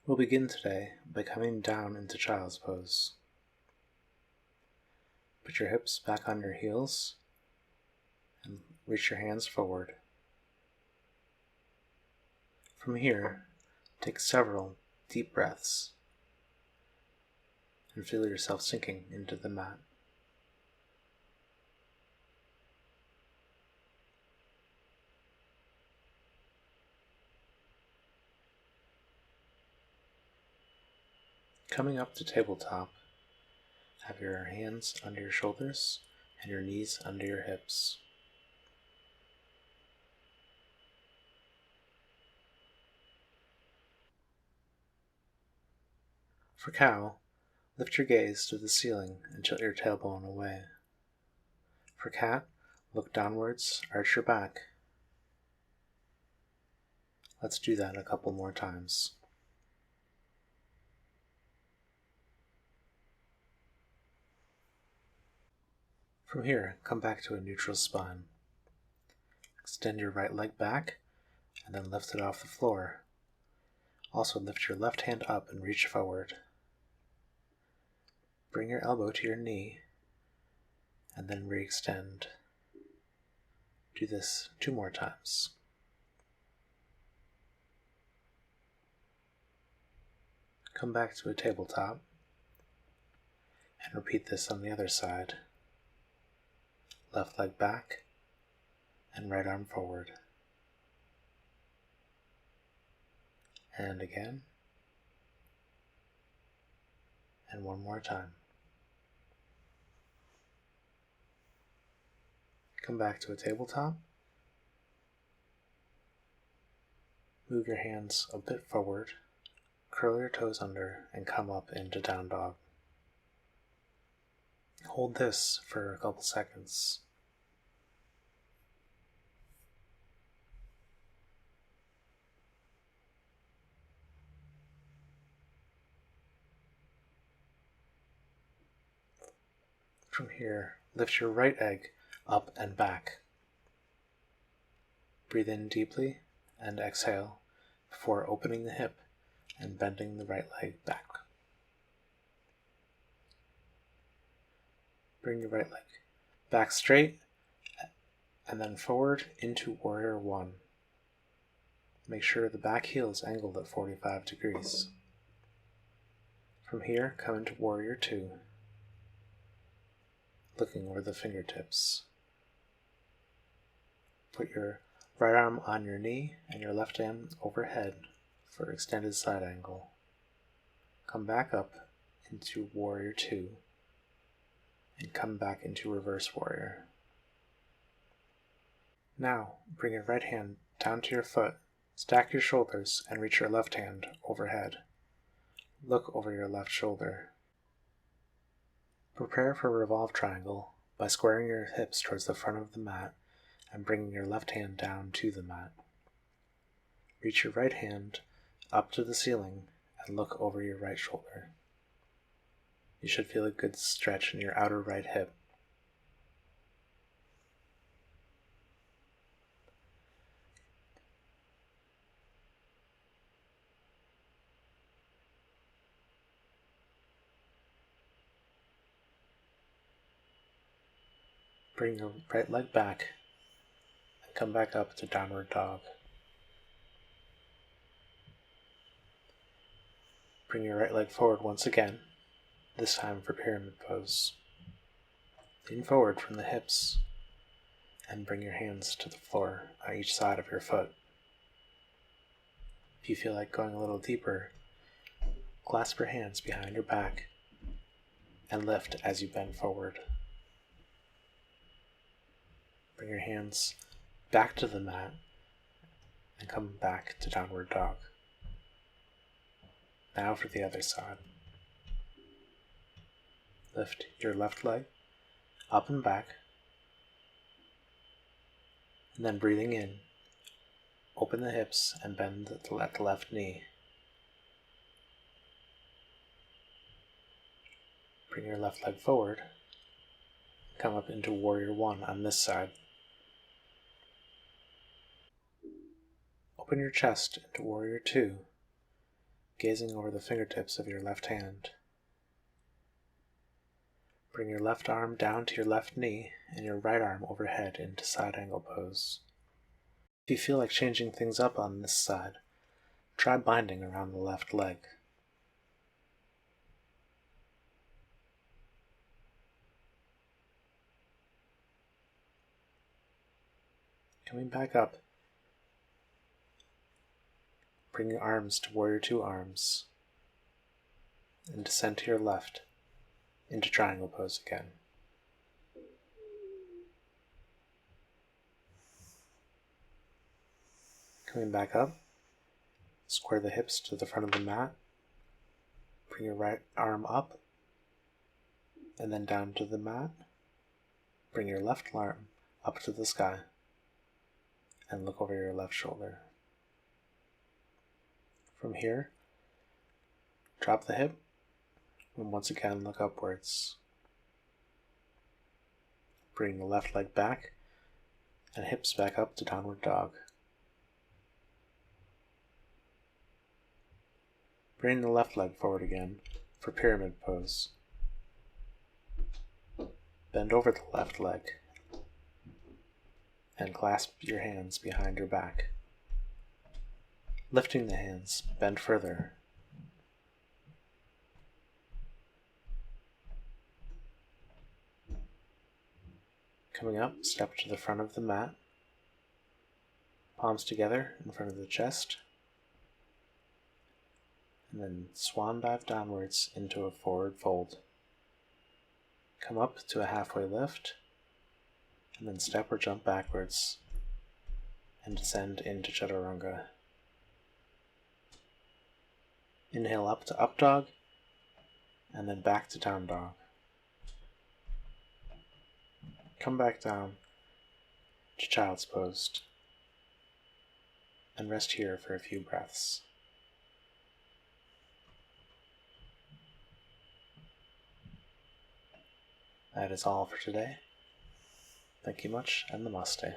We'll begin today by coming down into child's pose. Put your hips back on your heels and reach your hands forward. From here, take several deep breaths and feel yourself sinking into the mat. Coming up to tabletop, have your hands under your shoulders and your knees under your hips. For cow, lift your gaze to the ceiling and tilt your tailbone away. For cat, look downwards, arch your back. Let's do that a couple more times. From here, come back to a neutral spine. Extend your right leg back and then lift it off the floor. Also lift your left hand up and reach forward. Bring your elbow to your knee and then re-extend. Do this 2 more times. Come back to a tabletop and repeat this on the other side. Left leg back and right arm forward. And again. And 1 more time. Come back to a tabletop. Move your hands a bit forward, curl your toes under, and come up into down dog. Hold this for a couple seconds. From here, lift your right leg up and back. Breathe in deeply and exhale before opening the hip and bending the right leg back. Bring your right leg back straight and then forward into Warrior 1. Make sure the back heel is angled at 45 degrees. From here, come into Warrior 2, looking over the fingertips. Put your right arm on your knee and your left arm overhead for extended side angle. Come back up into Warrior 2 and come back into Reverse Warrior. Now, bring your right hand down to your foot, stack your shoulders, and reach your left hand overhead. Look over your left shoulder. Prepare for Revolve Triangle by squaring your hips towards the front of the mat and bringing your left hand down to the mat. Reach your right hand up to the ceiling and look over your right shoulder. You should feel a good stretch in your outer right hip. Bring your right leg back and come back up to Downward Dog. Bring your right leg forward once again, this time for Pyramid Pose. Lean forward from the hips and bring your hands to the floor on each side of your foot. If you feel like going a little deeper, clasp your hands behind your back and lift as you bend forward. Bring your hands back to the mat and come back to Downward Dog. Now for the other side. Lift your left leg up and back, and then breathing in, open the hips and bend the left knee. Bring your left leg forward, come up into Warrior 1 on this side. Open your chest into Warrior 2. gazing over the fingertips of your left hand. Bring your left arm down to your left knee and your right arm overhead into side angle pose. If you feel like changing things up on this side, try binding around the left leg. Coming back up, bring your arms to warrior two arms and descend to your left into triangle pose again. Coming back up, square the hips to the front of the mat, bring your right arm up and then down to the mat, bring your left arm up to the sky and look over your left shoulder. From here, drop the hip and once again look upwards. Bring the left leg back and hips back up to downward dog. Bring the left leg forward again for pyramid pose. Bend over the left leg and clasp your hands behind your back. Lifting the hands, bend further. Coming up, step to the front of the mat, palms together in front of the chest, and then swan dive downwards into a forward fold. Come up to a halfway lift, and then step or jump backwards and descend into chaturanga. Inhale up to up dog, and then back to down dog. Come back down to child's pose, and rest here for a few breaths. That is all for today. Thank you much, and namaste.